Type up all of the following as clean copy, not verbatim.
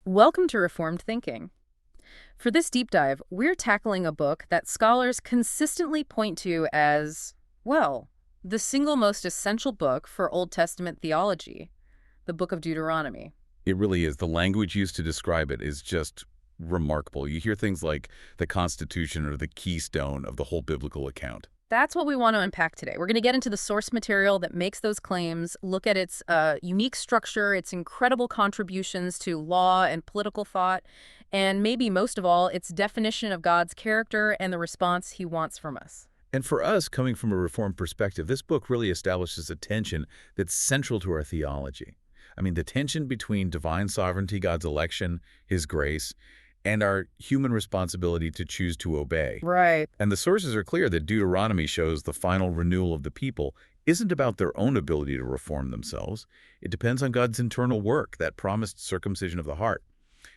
Welcome to Reformed Thinking. For this deep dive, we're tackling a book that scholars consistently point to as, well, the single most essential book for Old Testament theology, the book of Deuteronomy. It really is. The language used to describe it is just remarkable. You hear things like the Constitution or the keystone of the whole biblical account. That's what we want to unpack today. We're going to get into the source material that makes those claims, look at its unique structure, its incredible contributions to law and political thought, and maybe most of all, its definition of God's character and the response he wants from us. And for us, coming from a Reformed perspective, this book really establishes a tension that's central to our theology. I mean, the tension between divine sovereignty, God's election, his grace, and our human responsibility to choose to obey. Right. And the sources are clear that Deuteronomy shows the final renewal of the people isn't about their own ability to reform themselves. It depends on God's internal work, that promised circumcision of the heart.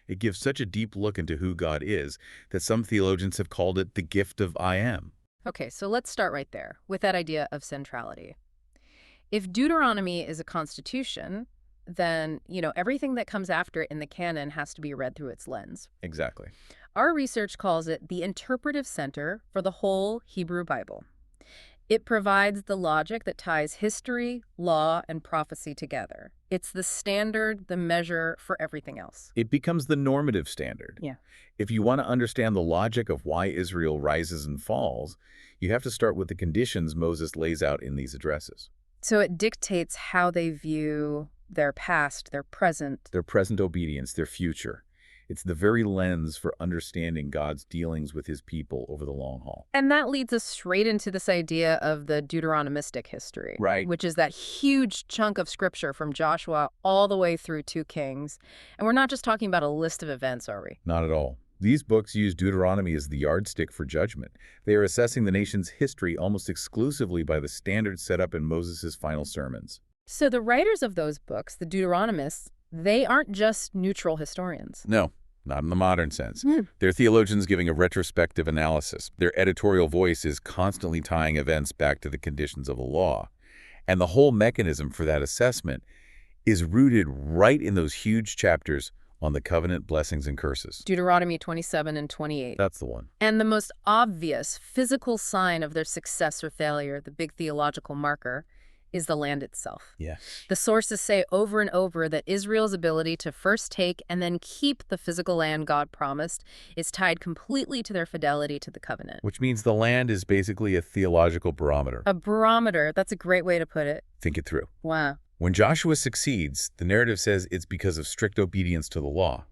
It gives such a deep look into who God is that some theologians have called it the gift of I am. Okay, so let's start right there with that idea of centrality. If Deuteronomy is a constitution, then, everything that comes after it in the canon has to be read through its lens. Exactly. Our research calls it the interpretive center for the whole Hebrew Bible. It provides the logic that ties history, law, and prophecy together. It's the standard, the measure for everything else. It becomes the normative standard. Yeah. If you want to understand the logic of why Israel rises and falls, you have to start with the conditions Moses lays out in these addresses. So it dictates how they view their past, their present obedience, their future. It's the very lens for understanding God's dealings with his people over the long haul. And that leads us straight into this idea of the Deuteronomistic history, Right. Which is that huge chunk of scripture from Joshua all the way through 2 Kings. And we're not just talking about a list of events, are we? Not at all. These books use Deuteronomy as the yardstick for judgment. They are assessing the nation's history almost exclusively by the standards set up in Moses' final sermons. So the writers of those books, the Deuteronomists, they aren't just neutral historians. No, not in the modern sense. They're theologians giving a retrospective analysis. Their editorial voice is constantly tying events back to the conditions of the law. And the whole mechanism for that assessment is rooted right in those huge chapters on the covenant blessings and curses. Deuteronomy 27 and 28. That's the one. And the most obvious physical sign of their success or failure, the big theological marker, is the land itself. Yeah. The sources say over and over that Israel's ability to first take and then keep the physical land God promised is tied completely to their fidelity to the covenant. Which means the land is basically a theological barometer. A barometer, that's a great way to put it. Think it through. Wow. When Joshua succeeds, the narrative says it's because of strict obedience to the law.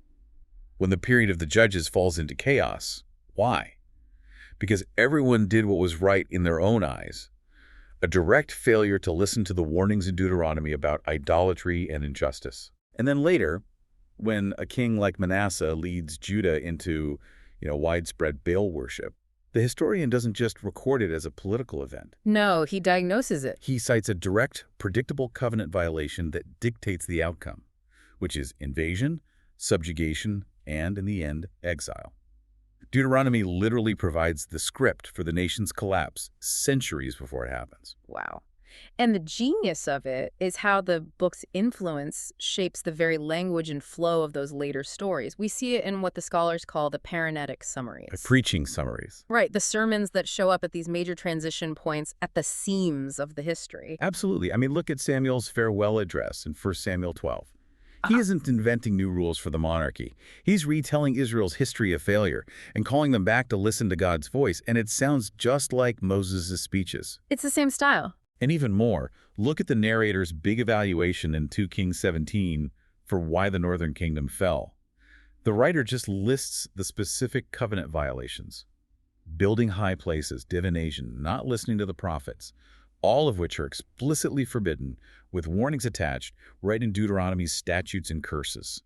When the period of the judges falls into chaos, why? Because everyone did what was right in their own eyes. A direct failure to listen to the warnings in Deuteronomy about idolatry and injustice. And then later, when a king like Manasseh leads Judah into, widespread Baal worship, the historian doesn't just record it as a political event. No, he diagnoses it. He cites a direct, predictable covenant violation that dictates the outcome, which is invasion, subjugation, and, in the end, exile. Deuteronomy literally provides the script for the nation's collapse centuries before it happens. Wow. And the genius of it is how the book's influence shapes the very language and flow of those later stories. We see it in what the scholars call the parenetic summaries. Preaching summaries. Right, the sermons that show up at these major transition points at the seams of the history. Absolutely. I mean, look at Samuel's farewell address in 1 Samuel 12. He isn't inventing new rules for the monarchy. He's retelling Israel's history of failure and calling them back to listen to God's voice, and it sounds just like Moses' speeches. It's the same style. And even more, look at the narrator's big evaluation in 2 Kings 17 for why the northern kingdom fell. The writer just lists the specific covenant violations. Building high places, divination, not listening to the prophets, all of which are explicitly forbidden, with warnings attached right in Deuteronomy's statutes and curses.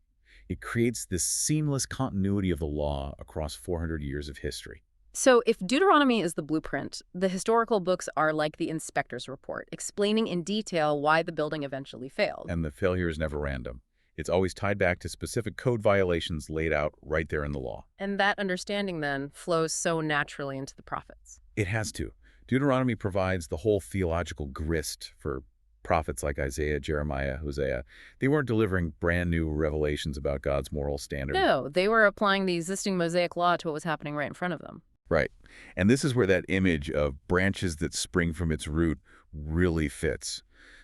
It creates this seamless continuity of the law across 400 years of history. So if Deuteronomy is the blueprint, the historical books are like the inspector's report, explaining in detail why the building eventually failed. And the failure is never random. It's always tied back to specific code violations laid out right there in the law. And that understanding then flows so naturally into the prophets. It has to. Deuteronomy provides the whole theological grist for Prophets like Isaiah, Jeremiah, Hosea, they weren't delivering brand new revelations about God's moral standard. No, they were applying the existing Mosaic law to what was happening right in front of them. Right. And this is where that image of branches that spring from its root really fits.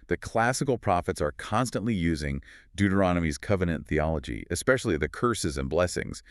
The classical prophets are constantly using Deuteronomy's covenant theology, especially the curses and blessings,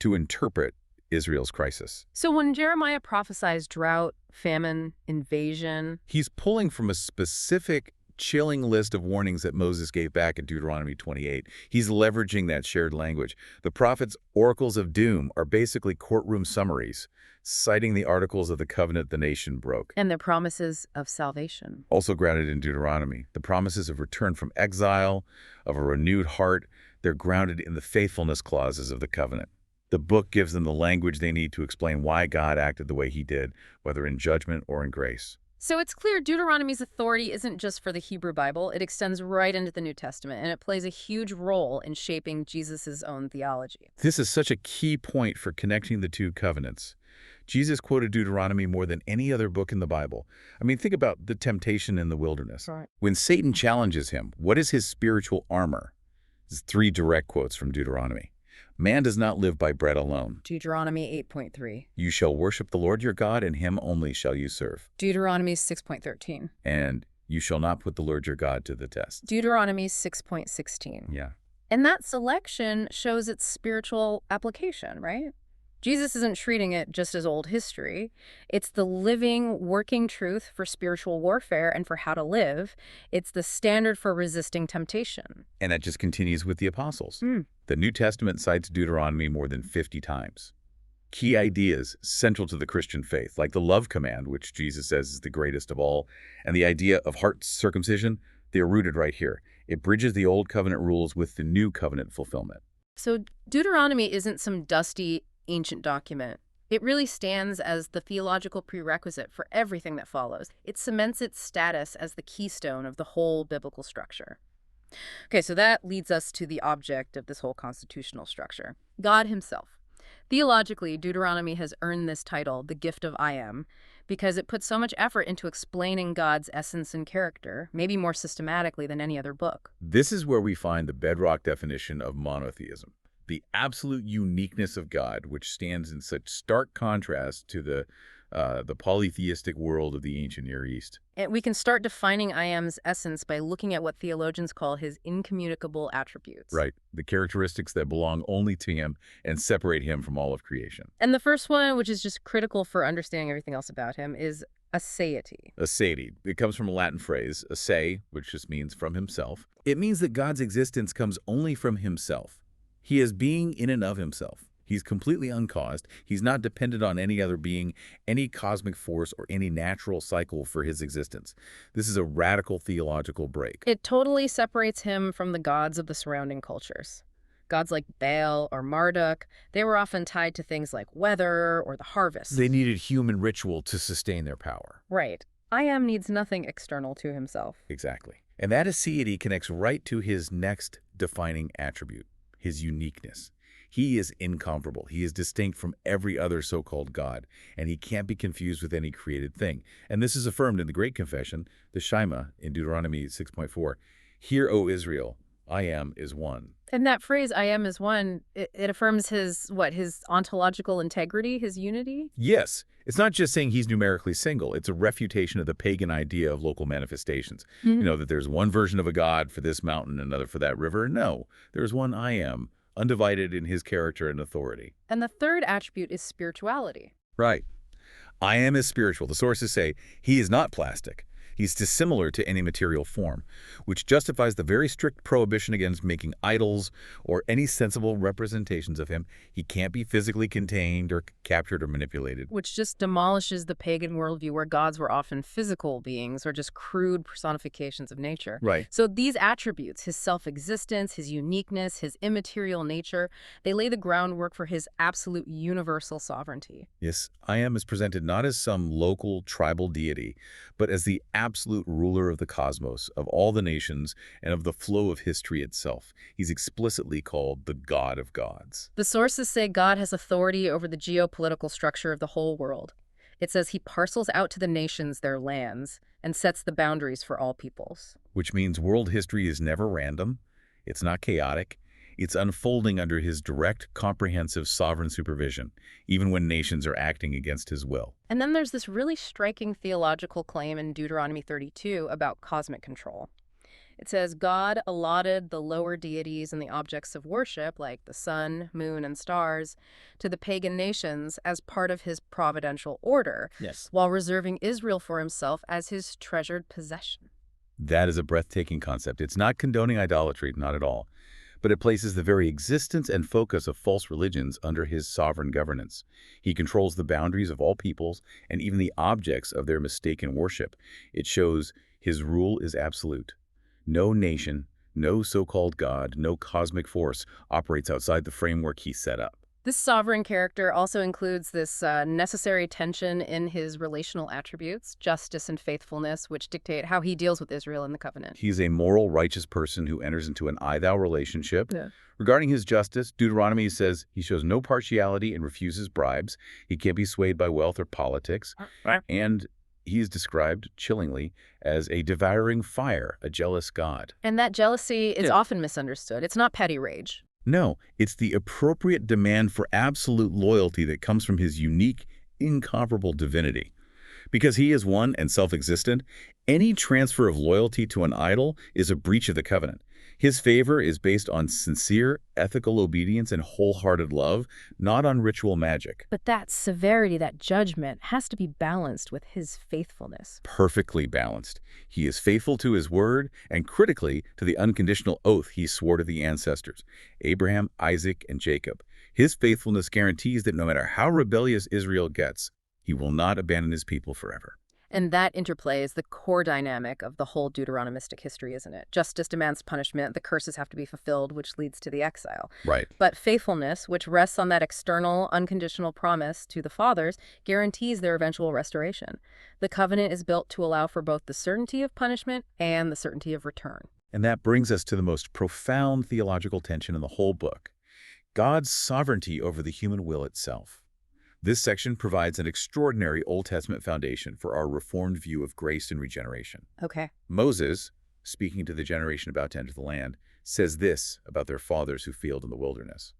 to interpret Israel's crisis. So when Jeremiah prophesies drought, famine, invasion, He's pulling from a specific chilling list of warnings that Moses gave back in Deuteronomy 28. He's leveraging that shared language. The prophets' oracles of doom are basically courtroom summaries, citing the articles of the covenant the nation broke. and their promises of salvation. Also grounded in Deuteronomy, the promises of return from exile, of a renewed heart, they're grounded in the faithfulness clauses of the covenant. The book gives them the language they need to explain why God acted the way he did, whether in judgment or in grace. So it's clear Deuteronomy's authority isn't just for the Hebrew Bible, it extends right into the New Testament, and it plays a huge role in shaping Jesus' own theology. This is such a key point for connecting the two covenants. Jesus quoted Deuteronomy more than any other book in the Bible. I mean, think about the temptation in the wilderness. Right. When Satan challenges him, what is his spiritual armor? This is 3 direct quotes from Deuteronomy. Man does not live by bread alone. Deuteronomy 8.3. You shall worship the Lord your God, and him only shall you serve. Deuteronomy 6.13. And you shall not put the Lord your God to the test. Deuteronomy 6.16. Yeah. And that selection shows its spiritual application, right? Jesus isn't treating it just as old history. It's the living, working truth for spiritual warfare and for how to live. It's the standard for resisting temptation. And that just continues with the apostles. Mm. The New Testament cites Deuteronomy more than 50 times. Key ideas central to the Christian faith, like the love command, which Jesus says is the greatest of all, and the idea of heart circumcision, they're rooted right here. It bridges the old covenant rules with the new covenant fulfillment. So Deuteronomy isn't some dusty, ancient document. It really stands as the theological prerequisite for everything that follows. It cements its status as the keystone of the whole biblical structure. Okay, so that leads us to the object of this whole constitutional structure, God himself. Theologically, Deuteronomy has earned this title, the gift of I am, because it puts so much effort into explaining God's essence and character, maybe more systematically than any other book. This is where we find the bedrock definition of monotheism, the absolute uniqueness of God, which stands in such stark contrast to the polytheistic world of the ancient Near East. And we can start defining I am's essence by looking at what theologians call his incommunicable attributes. Right, the characteristics that belong only to him and separate him from all of creation. And the first one, which is just critical for understanding everything else about him, is aseity. Aseity. It comes from a Latin phrase, ase, which just means from himself. It means that God's existence comes only from himself. He is being in and of himself. He's completely uncaused. He's not dependent on any other being, any cosmic force, or any natural cycle for his existence. This is a radical theological break. It totally separates him from the gods of the surrounding cultures. Gods like Baal or Marduk, they were often tied to things like weather or the harvest. They needed human ritual to sustain their power. Right. I am needs nothing external to himself. Exactly. And that aseity connects right to his next defining attribute, his uniqueness. He is incomparable. He is distinct from every other so-called God, and he can't be confused with any created thing. And this is affirmed in the Great Confession, the Shema, in Deuteronomy 6.4. Hear, O Israel, I am is one. And that phrase, I am is one, it affirms his ontological integrity, his unity? Yes. It's not just saying he's numerically single. It's a refutation of the pagan idea of local manifestations. Mm-hmm. You know, that there's one version of a God for this mountain, another for that river. No, there's one I am, undivided in his character and authority. And the third attribute is spirituality. Right. I am is spiritual. The sources say he is not plastic. He's dissimilar to any material form, which justifies the very strict prohibition against making idols or any sensible representations of him. He can't be physically contained or captured or manipulated. Which just demolishes the pagan worldview where gods were often physical beings or just crude personifications of nature. Right. So these attributes, his self-existence, his uniqueness, his immaterial nature, they lay the groundwork for his absolute universal sovereignty. Yes, I am is presented not as some local tribal deity, but as the absolute ruler of the cosmos, of all the nations, and of the flow of history itself. He's explicitly called the God of gods. The sources say God has authority over the geopolitical structure of the whole world. It says he parcels out to the nations their lands and sets the boundaries for all peoples. Which means world history is never random, it's not chaotic, it's unfolding under his direct, comprehensive, sovereign supervision, even when nations are acting against his will. And then there's this really striking theological claim in Deuteronomy 32 about cosmic control. It says God allotted the lower deities and the objects of worship, like the sun, moon, and stars, to the pagan nations as part of his providential order, Yes. while reserving Israel for himself as his treasured possession. That is a breathtaking concept. It's not condoning idolatry, not at all, but it places the very existence and focus of false religions under his sovereign governance. He controls the boundaries of all peoples and even the objects of their mistaken worship. It shows his rule is absolute. No nation, no so-called God, no cosmic force operates outside the framework he set up. This sovereign character also includes this necessary tension in his relational attributes, justice and faithfulness, which dictate how he deals with Israel in the covenant. He's a moral, righteous person who enters into an I-thou relationship. Yeah. Regarding his justice, Deuteronomy says he shows no partiality and refuses bribes. He can't be swayed by wealth or politics. Right. And he is described, chillingly, as a devouring fire, a jealous God. And that jealousy is often misunderstood. It's not petty rage. No, it's the appropriate demand for absolute loyalty that comes from his unique, incomparable divinity. Because he is one and self-existent, any transfer of loyalty to an idol is a breach of the covenant. His favor is based on sincere, ethical obedience and wholehearted love, not on ritual magic. But that severity, that judgment, has to be balanced with his faithfulness. Perfectly balanced. He is faithful to his word and, critically, to the unconditional oath he swore to the ancestors, Abraham, Isaac, and Jacob. His faithfulness guarantees that no matter how rebellious Israel gets, he will not abandon his people forever. And that interplay is the core dynamic of the whole Deuteronomistic history, isn't it? Justice demands punishment, the curses have to be fulfilled, which leads to the exile. Right. But faithfulness, which rests on that external, unconditional promise to the fathers, guarantees their eventual restoration. The covenant is built to allow for both the certainty of punishment and the certainty of return. And that brings us to the most profound theological tension in the whole book: God's sovereignty over the human will itself. This section provides an extraordinary Old Testament foundation for our Reformed view of grace and regeneration. Okay. Moses, speaking to the generation about to enter the land, says this about their fathers who failed in the wilderness: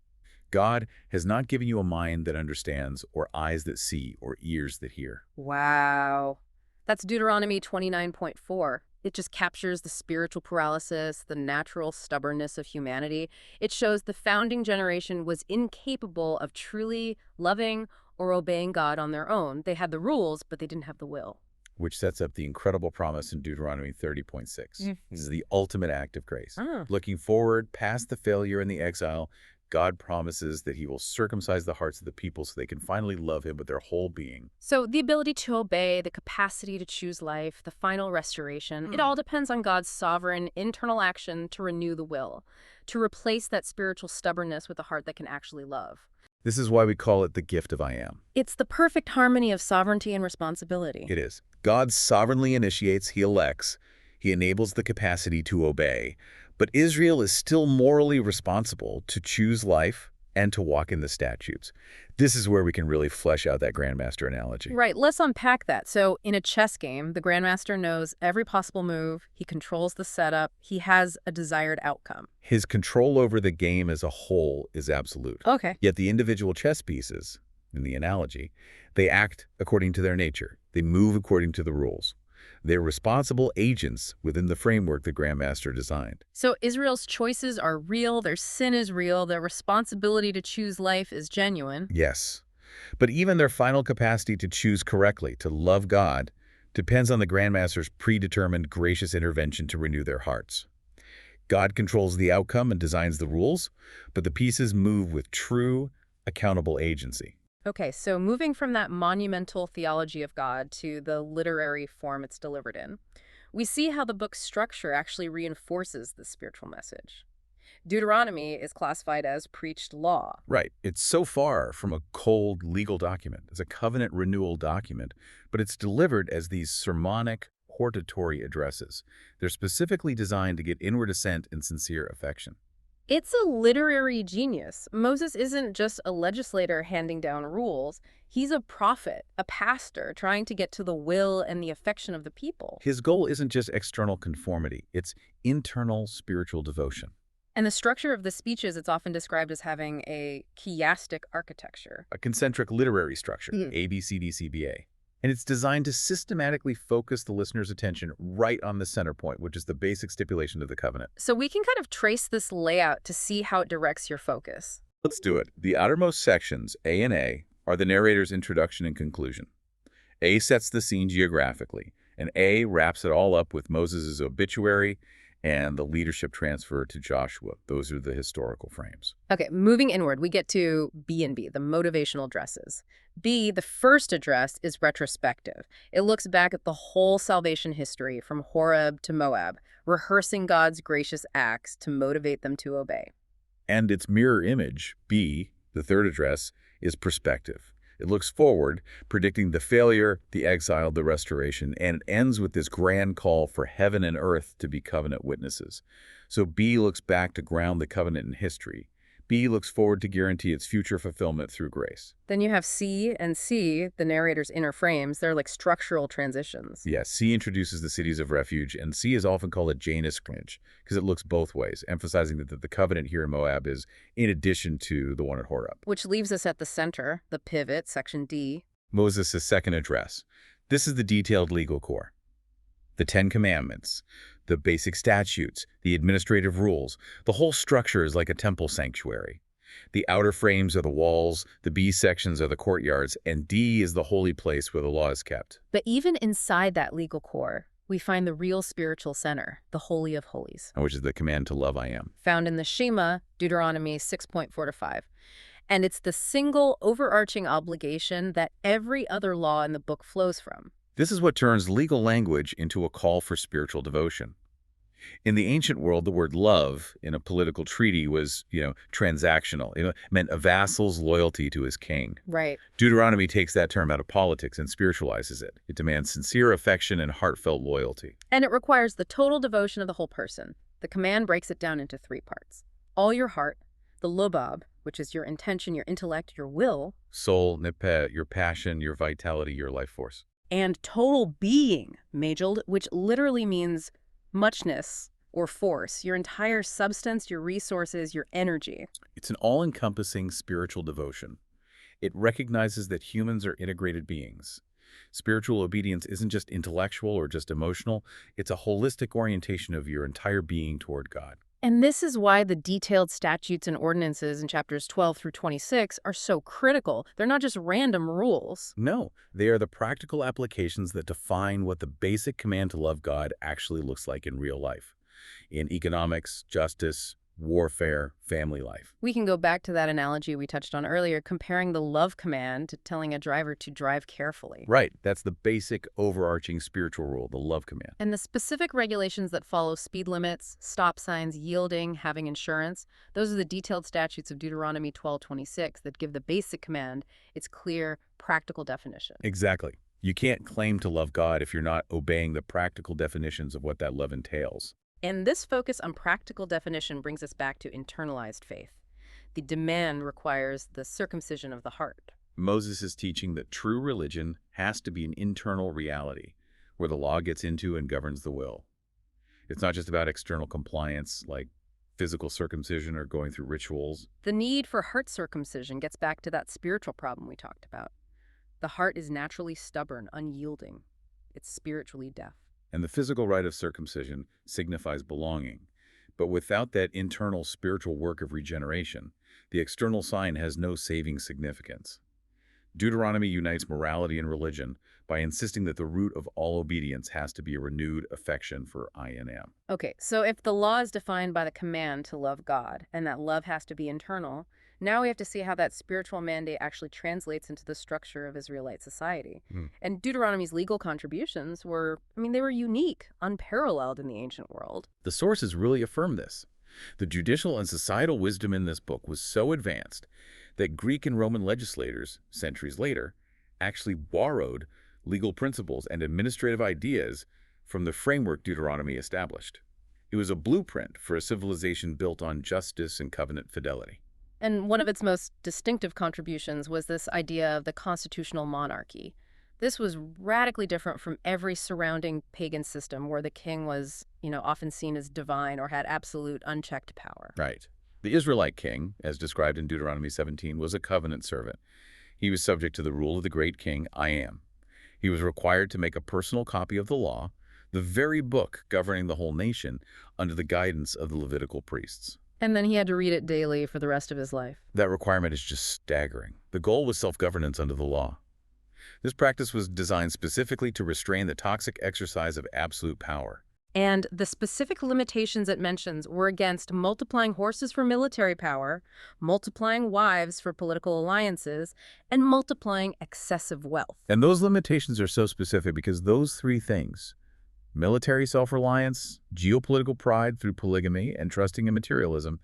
God has not given you a mind that understands, or eyes that see, or ears that hear. Wow. That's Deuteronomy 29.4. It just captures the spiritual paralysis, the natural stubbornness of humanity. It shows the founding generation was incapable of truly loving or obeying God on their own. They had the rules, but they didn't have the will. Which sets up the incredible promise in Deuteronomy 30.6. This is the ultimate act of grace. Looking forward, past the failure and the exile, God promises that he will circumcise the hearts of the people so they can finally love him with their whole being. So the ability to obey, the capacity to choose life, the final restoration, it all depends on God's sovereign internal action to renew the will, to replace that spiritual stubbornness with a heart that can actually love. This is why we call it the gift of I am. It's the perfect harmony of sovereignty and responsibility. It is. God sovereignly initiates, he elects, he enables the capacity to obey. But Israel is still morally responsible to choose life and to walk in the statutes. This is where we can really flesh out that grandmaster analogy. Right, let's unpack that. So in a chess game, the grandmaster knows every possible move, he controls the setup, he has a desired outcome. His control over the game as a whole is absolute. Okay. Yet the individual chess pieces, in the analogy, they act according to their nature. They move according to the rules. They're responsible agents within the framework the grandmaster designed. So Israel's choices are real, their sin is real, their responsibility to choose life is genuine. Yes. But even their final capacity to choose correctly, to love God, depends on the grandmaster's predetermined gracious intervention to renew their hearts. God controls the outcome and designs the rules, but the pieces move with true, accountable agency. Okay, so moving from that monumental theology of God to the literary form it's delivered in, we see how the book's structure actually reinforces the spiritual message. Deuteronomy is classified as preached law. Right. It's so far from a cold legal document. It's a covenant renewal document, but it's delivered as these sermonic, hortatory addresses. They're specifically designed to get inward assent and sincere affection. It's a literary genius. Moses isn't just a legislator handing down rules. He's a prophet, a pastor, trying to get to the will and the affection of the people. His goal isn't just external conformity, it's internal spiritual devotion. And the structure of the speeches, it's often described as having a chiastic architecture. A concentric literary structure, A, B, C, D, C, B, A. And it's designed to systematically focus the listener's attention right on the center point, which is the basic stipulation of the covenant. So we can kind of trace this layout to see how it directs your focus. Let's do it. The outermost sections, A and A, are the narrator's introduction and conclusion. A sets the scene geographically, and A wraps it all up with Moses' obituary and the leadership transfer to Joshua. Those are the historical frames. Okay, moving inward, we get to B and B, the motivational addresses. B, the first address, is retrospective. It looks back at the whole salvation history from Horeb to Moab, rehearsing God's gracious acts to motivate them to obey. And its mirror image, B, the third address, is perspective. It looks forward, predicting the failure, the exile, the restoration, and it ends with this grand call for heaven and earth to be covenant witnesses. So B looks back to ground the covenant in history. B looks forward to guarantee its future fulfillment through grace. Then you have C and C, the narrator's inner frames. They're like structural transitions. Yes, C introduces the cities of refuge, and C is often called a Janus clinch because it looks both ways, emphasizing that the covenant here in Moab is in addition to the one at Horeb. Which leaves us at the center, the pivot, section D. Moses' second address. This is the detailed legal core. The Ten Commandments, the basic statutes, the administrative rules. The whole structure is like a temple sanctuary. The outer frames are the walls, the B sections are the courtyards, and D is the holy place where the law is kept. But even inside that legal core, we find the real spiritual center, the Holy of Holies, Which is the command to love I am. found in the Shema, Deuteronomy 6.4-5. And it's the single overarching obligation that every other law in the book flows from. This is what turns legal language into a call for spiritual devotion. In the ancient world, the word love in a political treaty was, transactional. It meant a vassal's loyalty to his king. Right. Deuteronomy takes that term out of politics and spiritualizes it. It demands sincere affection and heartfelt loyalty. And it requires the total devotion of the whole person. The command breaks it down into 3 parts. All your heart, the lobab, which is your intention, your intellect, your will. Soul, nepeh, your passion, your vitality, your life force. And total being, majeld, which literally means muchness or force, your entire substance, your resources, your energy. It's an all-encompassing spiritual devotion. It recognizes that humans are integrated beings. Spiritual obedience isn't just intellectual or just emotional. It's a holistic orientation of your entire being toward God. And this is why the detailed statutes and ordinances in chapters 12 through 26 are so critical. They're not just random rules. No, they are the practical applications that define what the basic command to love God actually looks like in real life. In economics, justice, warfare, family life. We can go back to that analogy we touched on earlier, comparing the love command to telling a driver to drive carefully. Right, that's the basic overarching spiritual rule, the love command. And the specific regulations that follow speed limits, stop signs, yielding, having insurance, those are the detailed statutes of Deuteronomy 12:26 that give the basic command its clear, practical definition. Exactly. You can't claim to love God if you're not obeying the practical definitions of what that love entails. And this focus on practical definition brings us back to internalized faith. The demand requires the circumcision of the heart. Moses is teaching that true religion has to be an internal reality, where the law gets into and governs the will. It's not just about external compliance, like physical circumcision or going through rituals. The need for heart circumcision gets back to that spiritual problem we talked about. The heart is naturally stubborn, unyielding. It's spiritually deaf. And the physical rite of circumcision signifies belonging. But without that internal spiritual work of regeneration, the external sign has no saving significance. Deuteronomy unites morality and religion by insisting that the root of all obedience has to be a renewed affection for I and am. Okay, so if the law is defined by the command to love God, and that love has to be internal, now we have to see how that spiritual mandate actually translates into the structure of Israelite society. And Deuteronomy's legal contributions were, they were unique, unparalleled in the ancient world. The sources really affirm this. The judicial and societal wisdom in this book was so advanced that Greek and Roman legislators, centuries later, actually borrowed legal principles and administrative ideas from the framework Deuteronomy established. It was a blueprint for a civilization built on justice and covenant fidelity. And one of its most distinctive contributions was this idea of the constitutional monarchy. This was radically different from every surrounding pagan system where the king was, often seen as divine or had absolute unchecked power. Right. The Israelite king, as described in Deuteronomy 17, was a covenant servant. He was subject to the rule of the great king, I am. He was required to make a personal copy of the law, the very book governing the whole nation, under the guidance of the Levitical priests. And then he had to read it daily for the rest of his life. That requirement is just staggering. The goal was self-governance under the law. This practice was designed specifically to restrain the toxic exercise of absolute power. And the specific limitations it mentions were against multiplying horses for military power, multiplying wives for political alliances, and multiplying excessive wealth. And those limitations are so specific because those three things, military self-reliance, geopolitical pride through polygamy, and trusting in materialism,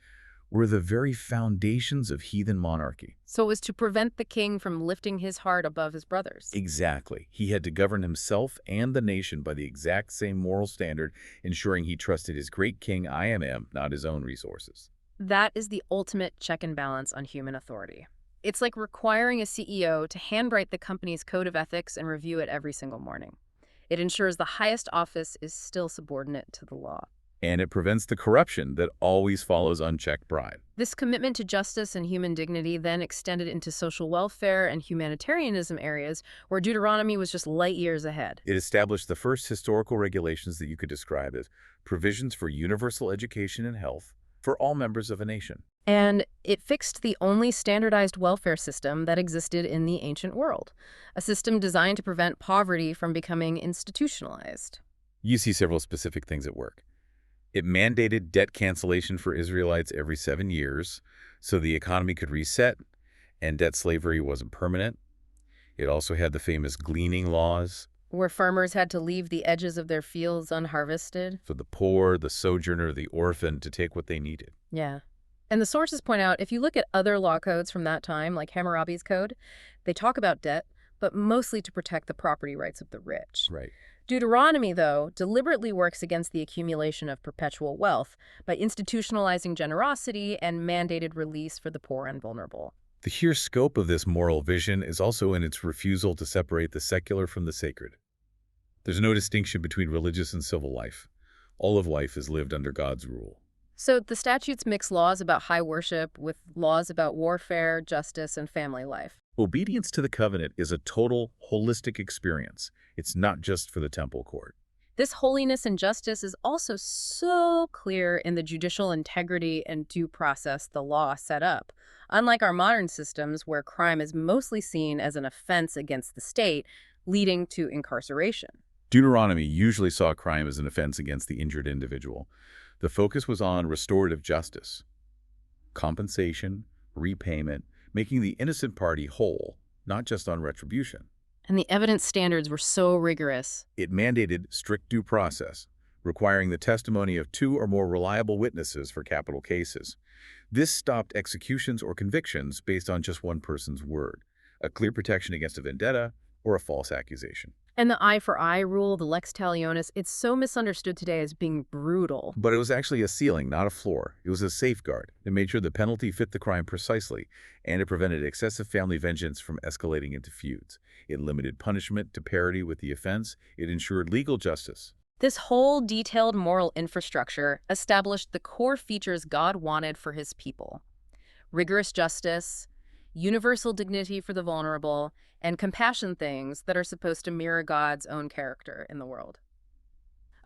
were the very foundations of heathen monarchy. So it was to prevent the king from lifting his heart above his brothers. Exactly. He had to govern himself and the nation by the exact same moral standard, ensuring he trusted his great king, I am, not his own resources. That is the ultimate check and balance on human authority. It's like requiring a CEO to handwrite the company's code of ethics and review it every single morning. It ensures the highest office is still subordinate to the law. And it prevents the corruption that always follows unchecked pride. This commitment to justice and human dignity then extended into social welfare and humanitarianism areas where Deuteronomy was just light years ahead. It established the first historical regulations that you could describe as provisions for universal education and health for all members of a nation. And it fixed the only standardized welfare system that existed in the ancient world, a system designed to prevent poverty from becoming institutionalized. You see several specific things at work. It mandated debt cancellation for Israelites every 7 years so the economy could reset and debt slavery wasn't permanent. It also had the famous gleaning laws, where farmers had to leave the edges of their fields unharvested. for the poor, the sojourner, the orphan to take what they needed. Yeah. And the sources point out, if you look at other law codes from that time, like Hammurabi's code, they talk about debt, but mostly to protect the property rights of the rich. Right. Deuteronomy, though, deliberately works against the accumulation of perpetual wealth by institutionalizing generosity and mandated release for the poor and vulnerable. The sheer scope of this moral vision is also in its refusal to separate the secular from the sacred. There's no distinction between religious and civil life. All of life is lived under God's rule. So the statutes mix laws about high worship with laws about warfare, justice, and family life. Obedience to the covenant is a total, holistic experience. It's not just for the temple court. This holiness and justice is also so clear in the judicial integrity and due process the law set up. Unlike our modern systems where crime is mostly seen as an offense against the state, leading to incarceration. Deuteronomy usually saw crime as an offense against the injured individual. The focus was on restorative justice, compensation, repayment, making the innocent party whole, not just on retribution. And the evidence standards were so rigorous. It mandated strict due process, requiring the testimony of 2 or more reliable witnesses for capital cases. This stopped executions or convictions based on just one person's word, a clear protection against a vendetta or a false accusation. And the eye for eye rule, the lex talionis, it's so misunderstood today as being brutal. But it was actually a ceiling, not a floor. It was a safeguard. It made sure the penalty fit the crime precisely, and it prevented excessive family vengeance from escalating into feuds. It limited punishment to parity with the offense. It ensured legal justice. This whole detailed moral infrastructure established the core features God wanted for his people: rigorous justice, universal dignity for the vulnerable, and compassion, things that are supposed to mirror God's own character in the world.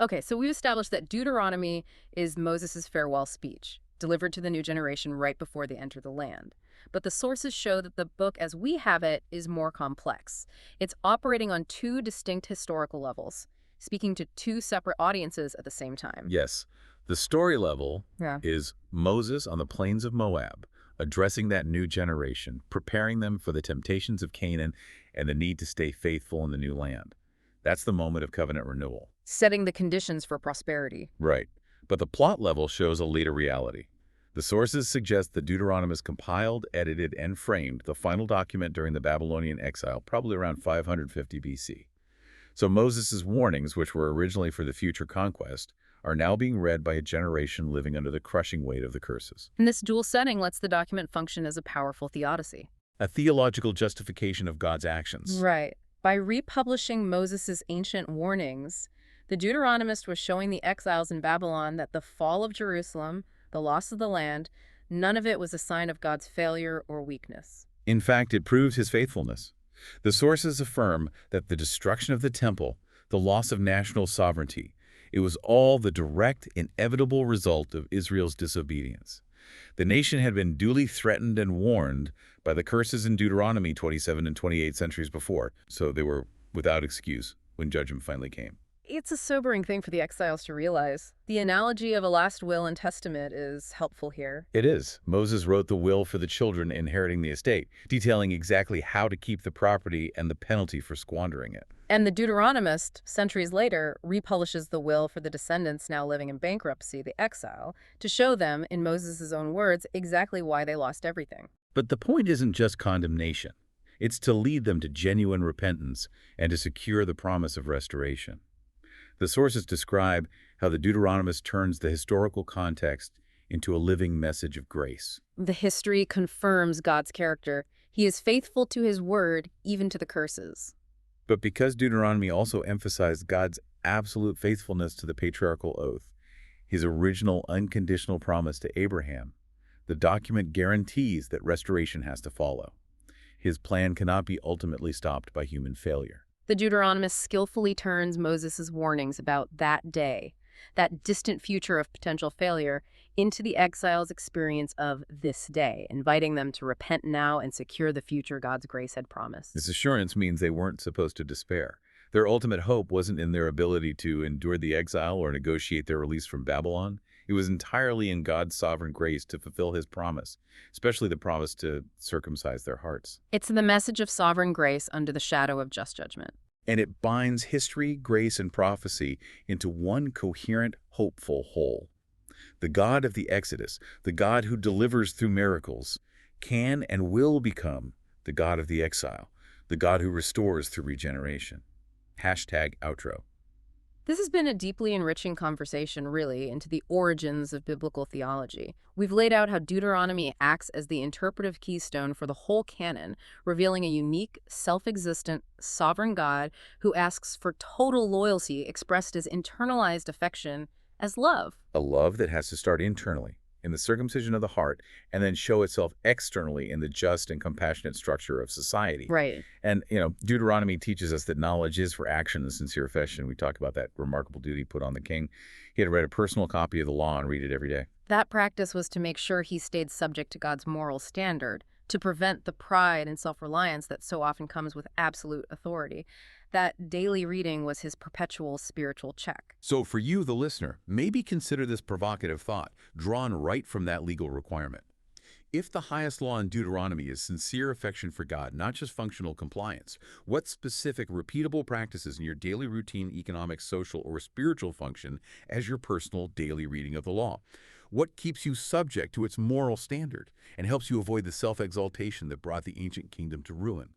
Okay, so we've established that Deuteronomy is Moses' farewell speech, delivered to the new generation right before they enter the land. But the sources show that the book as we have it is more complex. It's operating on 2 distinct historical levels, speaking to 2 separate audiences at the same time. Yes, the story level Yeah. is Moses on the plains of Moab, addressing that new generation, preparing them for the temptations of Canaan and the need to stay faithful in the new land. That's the moment of covenant renewal. Setting the conditions for prosperity. Right. But the plot level shows a later reality. The sources suggest that Deuteronomy is compiled, edited, and framed, the final document during the Babylonian exile, probably around 550 BC. So Moses' warnings, which were originally for the future conquest, are now being read by a generation living under the crushing weight of the curses. And this dual setting lets the document function as a powerful theodicy. A theological justification of God's actions. Right. By republishing Moses' ancient warnings, the Deuteronomist was showing the exiles in Babylon that the fall of Jerusalem, the loss of the land, none of it was a sign of God's failure or weakness. In fact, it proves his faithfulness. The sources affirm that the destruction of the temple, the loss of national sovereignty, it was all the direct, inevitable result of Israel's disobedience. The nation had been duly threatened and warned by the curses in Deuteronomy 27 and 28 centuries before, so they were without excuse when judgment finally came. It's a sobering thing for the exiles to realize. The analogy of a last will and testament is helpful here. It is. Moses wrote the will for the children inheriting the estate, detailing exactly how to keep the property and the penalty for squandering it. And the Deuteronomist, centuries later, republishes the will for the descendants now living in bankruptcy, the exile, to show them, in Moses' own words, exactly why they lost everything. But the point isn't just condemnation. It's to lead them to genuine repentance and to secure the promise of restoration. The sources describe how the Deuteronomist turns the historical context into a living message of grace. The history confirms God's character. He is faithful to his word, even to the curses. But because Deuteronomy also emphasized God's absolute faithfulness to the patriarchal oath, his original unconditional promise to Abraham, the document guarantees that restoration has to follow. His plan cannot be ultimately stopped by human failure. The Deuteronomist skillfully turns Moses' warnings about that day, that distant future of potential failure, into the exiles' experience of this day, inviting them to repent now and secure the future God's grace had promised. This assurance means they weren't supposed to despair. Their ultimate hope wasn't in their ability to endure the exile or negotiate their release from Babylon. It was entirely in God's sovereign grace to fulfill his promise, especially the promise to circumcise their hearts. It's the message of sovereign grace under the shadow of just judgment. And it binds history, grace, and prophecy into one coherent, hopeful whole. The God of the Exodus, the God who delivers through miracles, can and will become the God of the exile, the God who restores through regeneration. #outro. This has been a deeply enriching conversation, really, into the origins of biblical theology. We've laid out how Deuteronomy acts as the interpretive keystone for the whole canon, revealing a unique, self-existent, sovereign God who asks for total loyalty expressed as internalized affection, as love. A love that has to start internally, in the circumcision of the heart, and then show itself externally in the just and compassionate structure of society. Right. And, Deuteronomy teaches us that knowledge is for action and sincere affection. We talk about that remarkable duty put on the king. He had to write a personal copy of the law and read it every day. That practice was to make sure he stayed subject to God's moral standard, to prevent the pride and self-reliance that so often comes with absolute authority. That daily reading was his perpetual spiritual check. So for you, the listener, maybe consider this provocative thought, drawn right from that legal requirement. If the highest law in Deuteronomy is sincere affection for God, not just functional compliance, what specific, repeatable practices in your daily routine, economic, social, or spiritual function as your personal daily reading of the law? What keeps you subject to its moral standard and helps you avoid the self-exaltation that brought the ancient kingdom to ruin?